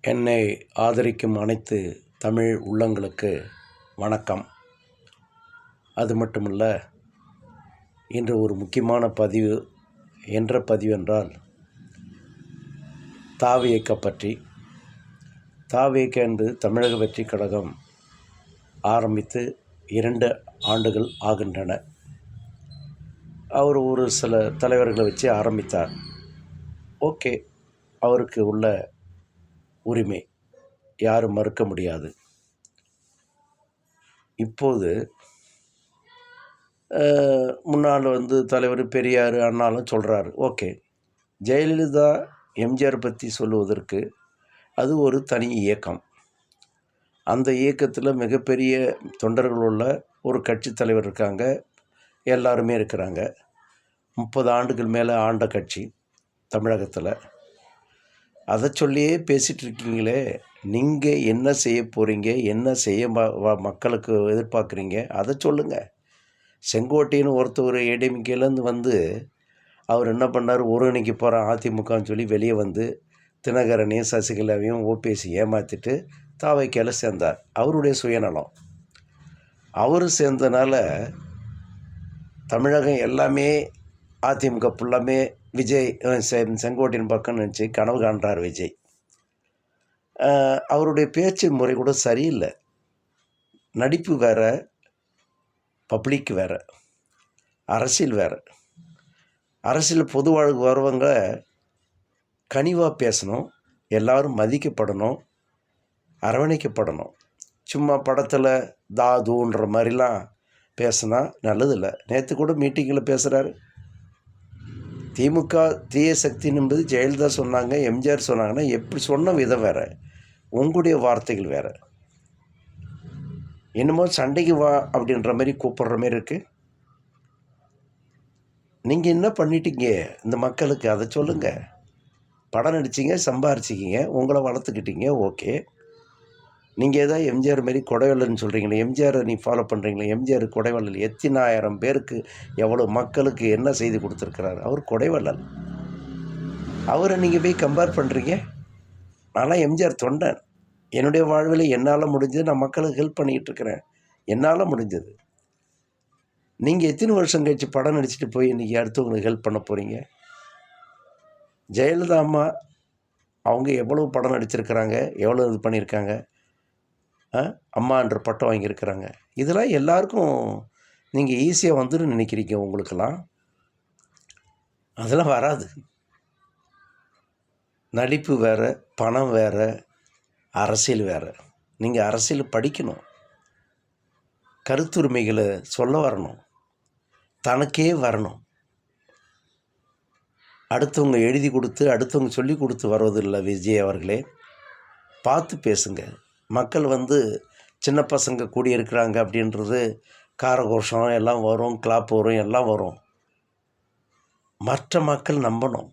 என்னை ஆதரிக்கும் அனைத்து தமிழ் உள்ளங்களுக்கு வணக்கம். அது மட்டுமல்ல, இன்று ஒரு முக்கியமான பதிவு என்றால் தாவேகா பற்றி. தாவேகா என்பது தமிழக வெற்றிக் கழகம் ஆரம்பித்து 2 ஆண்டுகள் ஆகின்றன. அவர் ஒரு சில தலைவர்களை வச்சு ஆரம்பித்தார். ஓகே, அவருக்கு உள்ள உரிமை யாரும் மறுக்க முடியாது. இப்போது முன்னால் தலைவர் பெரியார் அண்ணாலும் சொல்கிறாரு. ஓகே, ஜெயலலிதா எம்ஜிஆர் பற்றி சொல்லுவதற்கு அது ஒரு தனி இயக்கம். அந்த இயக்கத்தில் மிகப்பெரிய தொண்டர்கள் உள்ள ஒரு கட்சி தலைவர் இருக்காங்க, எல்லாருமே இருக்கிறாங்க. 30 ஆண்டுகள் மேலே ஆண்ட கட்சி தமிழகத்தில். அதை சொல்லியே பேசிகிட்டு இருக்கீங்களே, நீங்கள் என்ன செய்ய போகிறீங்க, என்ன செய்ய மக்களுக்கு எதிர்பார்க்குறீங்க, அதை சொல்லுங்கள். செங்கோட்டையன் ஒருத்தர் ஏடிஎம்கேலேருந்து அவர் என்ன பண்ணார், ஒருங்கிணைக்க போகிறான் அதிமுகன்னு சொல்லி வெளியே தினகரனையும் சசிகலாவையும் ஓபிஎஸ்சி ஏமாற்றிட்டு தாவேக்கால சேர்ந்தார். அவருடைய சுயநலம். அவர் சேர்ந்தனால தமிழகம் எல்லாமே அதிமுக ஃபுல்லாமே விஜய் செங்கோட்டையன் பக்கம் நினச்சி கனவு காண்றார் விஜய். அவருடைய பேச்சு முறை கூட சரியில்லை. நடிப்பு வேறு, பப்ளிக் வேறு, அரசியல் வேறு. அரசியல் பொது வாழ்வு வரவங்க கனிவாக பேசணும், எல்லோரும் மதிக்கப்படணும், அரவணைக்கப்படணும். சும்மா படத்தில் தாதுன்ற மாதிரிலாம் பேசினா நல்லதில்லை. நேற்று கூட மீட்டிங்கில் பேசுகிறாரு. திமுக தீய சக்தி என்பது ஜெயலலிதா சொன்னாங்க, எம்ஜிஆர் சொன்னாங்கன்னா எப்படி சொன்ன விதம் வேறு, உங்களுடைய வார்த்தைகள் வேறு. என்னமோ சண்டைக்கு வா அப்படின்ற மாதிரி கூப்பிட்ற மாதிரி இருக்குது. நீங்கள் என்ன பண்ணிட்டீங்க இந்த மக்களுக்கு, அதை சொல்லுங்கள். படம் நடிச்சிங்க, சம்பாரிச்சிக்கிங்க, உங்களை வளர்த்துக்கிட்டீங்க, ஓகே. நீங்கள் ஏதாவது எம்ஜிஆர் மாரி கொடைவள்ளல்னு சொல்கிறீங்களே, எம்ஜிஆரை நீ ஃபாலோ பண்ணுறீங்களே, எம்ஜிஆர் கொடைவள்ளல் எத்தனாயிரம் பேருக்கு எவ்வளோ மக்களுக்கு என்ன செய்து கொடுத்துருக்கிறாரு. அவர் கொடைவள்ளல். அவரை நீங்கள் போய் கம்பேர் பண்ணுறீங்க. நான்லாம் எம்ஜிஆர் தொண்டன். என்னுடைய வாழ்வில் என்னால் முடிஞ்சது நான் மக்களுக்கு ஹெல்ப் பண்ணிக்கிட்டு இருக்கிறேன், என்னால் முடிஞ்சது. நீங்கள் எத்தனை வருஷம் கழிச்சு படம் நடிச்சுட்டு போய் இன்றைக்கி அடுத்தவங்களுக்கு ஹெல்ப் பண்ண போகிறீங்க? ஜெயலலிதா அம்மா அவங்க எவ்வளோ படம் நடிச்சிருக்கிறாங்க, எவ்வளோ இது பண்ணியிருக்காங்க, அம்மான்ற பட்டம் வாங்கியிருக்கிறாங்க. இதெல்லாம் எல்லாருக்கும் நீங்கள் ஈஸியாக வந்துன்னு நினைக்கிறீங்க. உங்களுக்கெல்லாம் அதெல்லாம் வராது. நடிப்பு வேறு, பணம் வேறு, அரசியல் வேறு. நீங்கள் அரசியல் படிக்கணும், கருத்துரிமைகளை சொல்ல வரணும், தனக்கே வரணும். அடுத்தவங்க எழுதி கொடுத்து, அடுத்தவங்க சொல்லி கொடுத்து வருவதில்லை. விஜய் அவர்களே, பார்த்து பேசுங்க. மக்கள் சின்ன பசங்க கூடியிருக்கிறாங்க அப்படின்றது காரகோஷம் எல்லாம் வரும், கிளாப் வரும், எல்லாம் வரும். மற்ற மக்கள் நம்பணும்.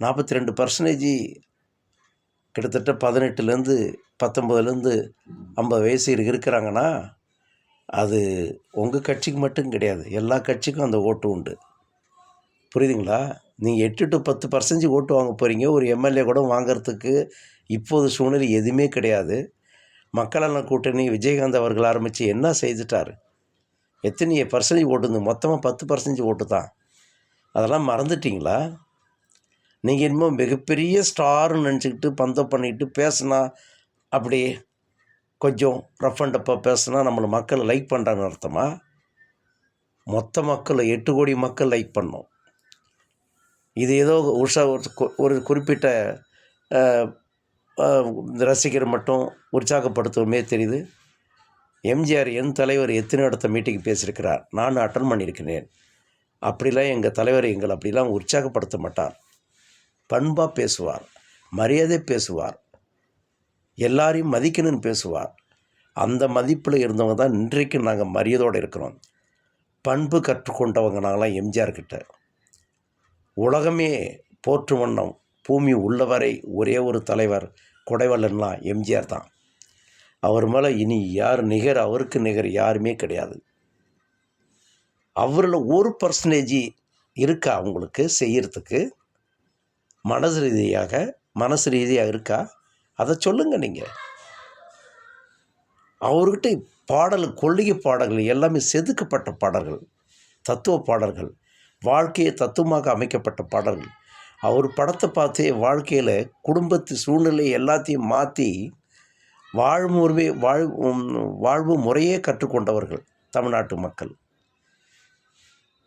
42% கிட்டத்தட்ட 18லேருந்து 19லேருந்து 50 வயசு இருக்கிறாங்கன்னா அது உங்கள் கட்சிக்கு மட்டும் கிடையாது, எல்லா கட்சிக்கும் அந்த ஓட்டு உண்டு. புரியுதுங்களா? நீங்கள் 8 to 10% ஓட்டு வாங்க போகிறீங்க. ஒரு எம்எல்ஏ கூட வாங்கிறதுக்கு இப்போது சூழ்நிலை எதுவுமே கிடையாது. மக்களெல்லாம் கூட்டணி விஜயகாந்த் அவர்கள் ஆரம்பித்து என்ன செய்துட்டார்? எத்தனை பர்சன்டேஜ் ஓட்டு? மொத்தமாக 10% ஓட்டு தான். அதெல்லாம் மறந்துட்டிங்களா? நீங்கள் இன்னும் மிகப்பெரிய ஸ்டார்னு நினச்சிக்கிட்டு பந்தம் பண்ணிக்கிட்டு பேசுனா, அப்படி கொஞ்சம் ரஃப் அண்ட் டப்பாக பேசுனா நம்மளை மக்கள் லைக் பண்ணுறாங்கன்னு அர்த்தமா? மொத்த மக்கள் 8 கோடி மக்கள் லைக் பண்ணோம். இது ஏதோ ஒரு குறிப்பிட்ட ரசிகர் மட்டும் உற்சாகப்படுத்துவோமே தெரியுது. எம்ஜிஆர் என் தலைவர் எத்தனை இடத்த மீட்டிங் பேசியிருக்கிறார், நான் அட்டன் பண்ணியிருக்கிறேன். அப்படிலாம் எங்கள் தலைவர் எங்களை அப்படிலாம் உற்சாகப்படுத்த மாட்டார். பண்பாக பேசுவார், மரியாதை பேசுவார், எல்லாரையும் மதிக்கணும்னு பேசுவார். அந்த மதிப்பில் இருந்தவங்க தான் இன்றைக்கு நாங்கள் மரியாதையோடு இருக்கிறோம். பண்பு கற்றுக்கொண்டவங்க நாங்களாம் எம்ஜிஆர்கிட்ட. உலகமே போற்று வண்ணம் பூமி உள்ளவரை ஒரே ஒரு தலைவர் கொடைவள்ளல்னா எம்ஜிஆர் தான். அவர் மேலே இனி யார் நிகர், அவருக்கு நிகர் யாருமே கிடையாது. அவரில் 1% இருக்கா அவங்களுக்கு செய்கிறதுக்கு? மனசு ரீதியாக இருக்கா? அதை சொல்லுங்கள் நீங்கள். அவர்கிட்ட பாடல், கொள்கை பாடல்கள் எல்லாமே செதுக்கப்பட்ட பாடல்கள், தத்துவ பாடல்கள், வாழ்க்கையை தத்துவமாக அமைக்கப்பட்ட பாடல்கள். அவர் படத்தை பார்த்தே வாழ்க்கையில் குடும்பத்து சூழ்நிலை எல்லாத்தையும் மாற்றி வாழ்வு முறையே கற்றுக்கொண்டவர்கள் தமிழ்நாட்டு மக்கள்.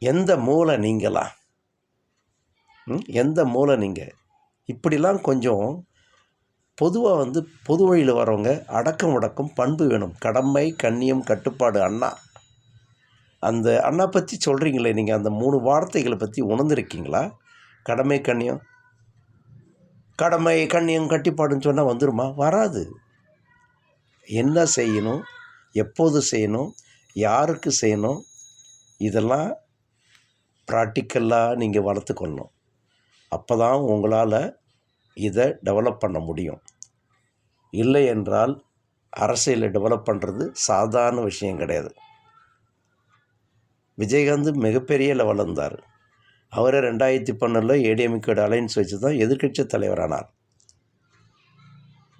எந்த மூலை நீங்களா? எந்த மூலை நீங்கள்? இப்படிலாம் கொஞ்சம் பொதுவாக பொது வழியில் வரவங்க அடக்கம் உடக்கம் பண்பு வேணும். கடமை, கண்ணியம், கட்டுப்பாடு. அந்த அண்ணா பற்றி சொல்கிறீங்களே நீங்கள், அந்த 3 வார்த்தைகளை பற்றி உணர்ந்துருக்கீங்களா? கடமை, கண்ணியம், கட்டுப்பாடுன்னு சொன்னால் வந்துடுமா? வராது. என்ன செய்யணும், எப்போது செய்யணும், யாருக்கு செய்யணும், இதெல்லாம் ப்ராக்டிக்கலாக நீங்கள் வளர்த்துக்கொள்ளணும். அப்போ தான் உங்களால் இதை டெவலப் பண்ண முடியும். இல்லை என்றால் அரசியலை டெவலப் பண்ணுறது சாதாரண விஷயம் கிடையாது. விஜயகாந்த் மிகப்பெரிய லெவலில் இருந்தார். அவரை 2012 ஏடிஎம்கேட அலைன்ஸ் வச்சு தான் எதிர்க்கட்சி தலைவரானார்.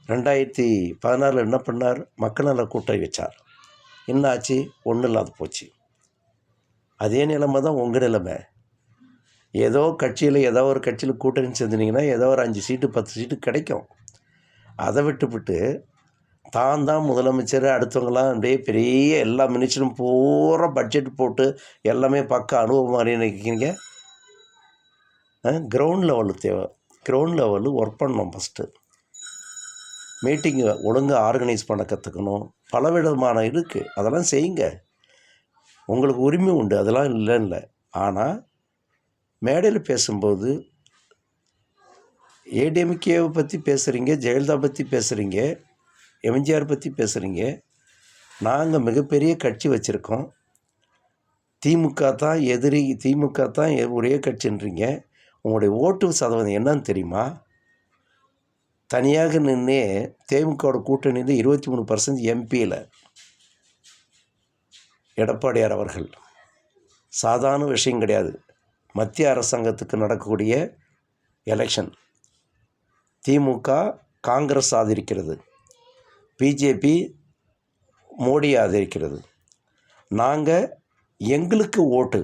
2016 என்ன பண்ணார்? மக்கள் நல கூட்டணி வச்சார். என்ன ஆச்சு? ஒன்றும் இல்லாத போச்சு. அதே நிலைமை தான் உங்கள் நிலைமை. ஏதோ ஒரு கட்சியில் கூட்டணி சேர்ந்துனீங்கன்னா ஏதோ ஒரு 5 சீட்டு 10 சீட்டு கிடைக்கும். அதை விட்டுவிட்டு தான் முதலமைச்சர், அடுத்தவங்களாம் அப்படியே பெரிய எல்லா மினிஸ்டரும் பூரா பட்ஜெட் போட்டு எல்லாமே பக்கம் அனுபவம் மாதிரி நினைக்கிறீங்க. கிரவுண்ட் லெவலு தேவை. கிரவுண்ட் லெவலு ஒர்க் பண்ணணும். ஃபஸ்ட்டு மீட்டிங்கை ஒழுங்காக ஆர்கனைஸ் பண்ண கற்றுக்கணும். பலவிதமான இருக்குது, அதெல்லாம் செய்யுங்க. உங்களுக்கு உரிமை உண்டு, அதெல்லாம் இல்லை. ஆனால் மேடையில் பேசும்போது ஏடிஎம்கேவை பற்றி பேசுகிறீங்க, ஜெயலலிதா பற்றி பேசுகிறீங்க, எம்ஜிஆர் பற்றி பேசுகிறீங்க. நாங்கள் மிகப்பெரிய கட்சி வச்சுருக்கோம், திமுக தான் எதிரி, திமுக தான் ஒரே கட்சின்றீங்க. உங்களுடைய ஓட்டு சதவீதம் என்னன்னு தெரியுமா? தனியாக நின்று திமுகவோட கூட்டணியில் 23% எம்பியில் எடப்பாடியார் அவர்கள். சாதாரண விஷயம் கிடையாது. மத்திய அரசாங்கத்துக்கு நடக்கக்கூடிய எலெக்ஷன் திமுக காங்கிரஸ் ஆதரிக்கிறது, பிஜேபி மோடி ஆதரிக்கிறது. எங்களுக்கு ஓட்டு,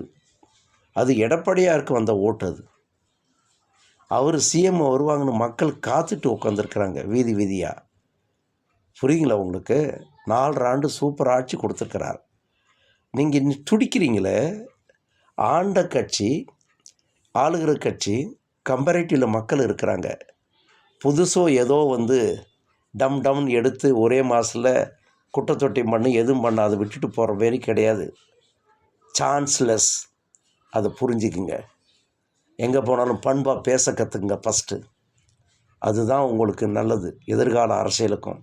அது எடப்பாடியாருக்கு வந்த ஓட்டு. அது அவர் சிஎம் வருவாங்கன்னு மக்கள் காத்துட்டு உட்காந்துருக்குறாங்க வீதி வீதியாக. புரியுங்களா உங்களுக்கு? 4 ஆண்டு சூப்பர் ஆட்சி கொடுத்துருக்கிறார். நீங்கள் இன்னும் துடிக்கிறீங்களே. ஆண்ட கட்சி, ஆளுகிற கட்சி, கம்பேரிட்டிவில் மக்கள் இருக்கிறாங்க. புதுசோ ஏதோ டம்னு எடுத்து ஒரே மாதத்தில் குட்டத்தொட்டி பண்ணி எதுவும் பண்ண அதை விட்டுட்டு போகிற மாரி கிடையாது. சான்ஸ்லெஸ். அதை புரிஞ்சுக்குங்க. எங்கே போனாலும் பண்பாக பேச கற்றுக்குங்க ஃபஸ்ட்டு. அதுதான் உங்களுக்கு நல்லது எதிர்கால அரசியலுக்கும்.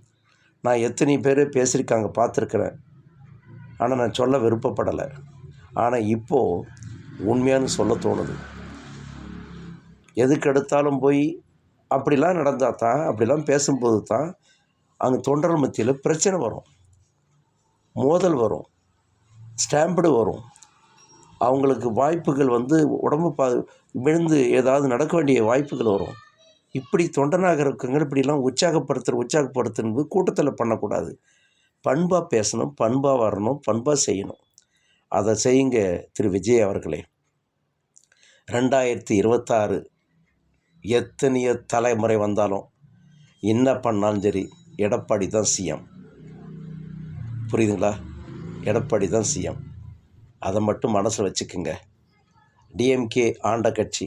நான் எத்தனை பேர் பேசியிருக்காங்க பார்த்துருக்குறேன், ஆனால் நான் சொல்ல விருப்பப்படலை. ஆனால் இப்போது உண்மையானு சொல்ல தோணுது. எதுக்கெடுத்தாலும் போய் அப்படிலாம் நடந்தால் தான், அப்படிலாம் பேசும்போது தான் அங்கே தொண்டர்கள் மத்தியில் பிரச்சனை வரும், மோதல் வரும், ஸ்டாம்படு வரும். அவங்களுக்கு வாய்ப்புகள் உடம்பு விழுந்து ஏதாவது நடக்க வேண்டிய வாய்ப்புகள் வரும். இப்படி தொண்டனாக இருக்கவங்க இப்படிலாம் உற்சாகப்படுத்துறது கூட்டத்தில் பண்ணக்கூடாது. பண்பாக பேசணும், பண்பாக வரணும், பண்பாக செய்யணும். அதை செய்யுங்க திரு விஜய் அவர்களே. 2026 எத்தனையோ தலைமுறை வந்தாலும் என்ன பண்ணாலும் சரி, எடப்பாடி தான் சிஎம். புரியுதுங்களா? எடப்பாடி தான் சிஎம். அதை மட்டும் மனசில் வச்சுக்கோங்க. டிஎம்கே ஆண்ட கட்சி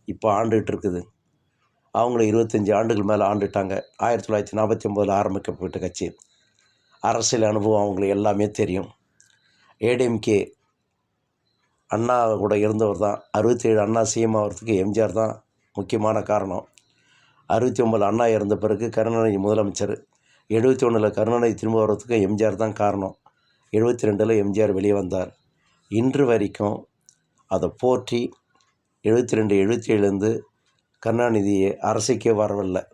இப்போ ஆண்டுகிட்டு இருக்குது. அவங்களும் 25 ஆண்டுகள் மேலே ஆண்டுட்டாங்க. 1949 ஆரம்பிக்கப்பட்ட கட்சி. அரசியல் அனுபவம் அவங்களுக்கு எல்லாமே தெரியும். ஏடிஎம்கே அண்ணா கூட இருந்தவர் தான். 67 அண்ணா சிஎம் ஆகிறதுக்கு எம்ஜிஆர் தான் முக்கியமான காரணம். 69 அண்ணா இறந்த பிறகு கருணாநிதி முதலமைச்சர். 71 கருணாநிதி திரும்ப வர்றதுக்கு எம்ஜிஆர் தான் காரணம். 72 எம்ஜிஆர் வெளியே வந்தார். இன்று வரைக்கும் அதை போற்றி 72 77 கருணாநிதியை அரசுக்கே வரவில்லை.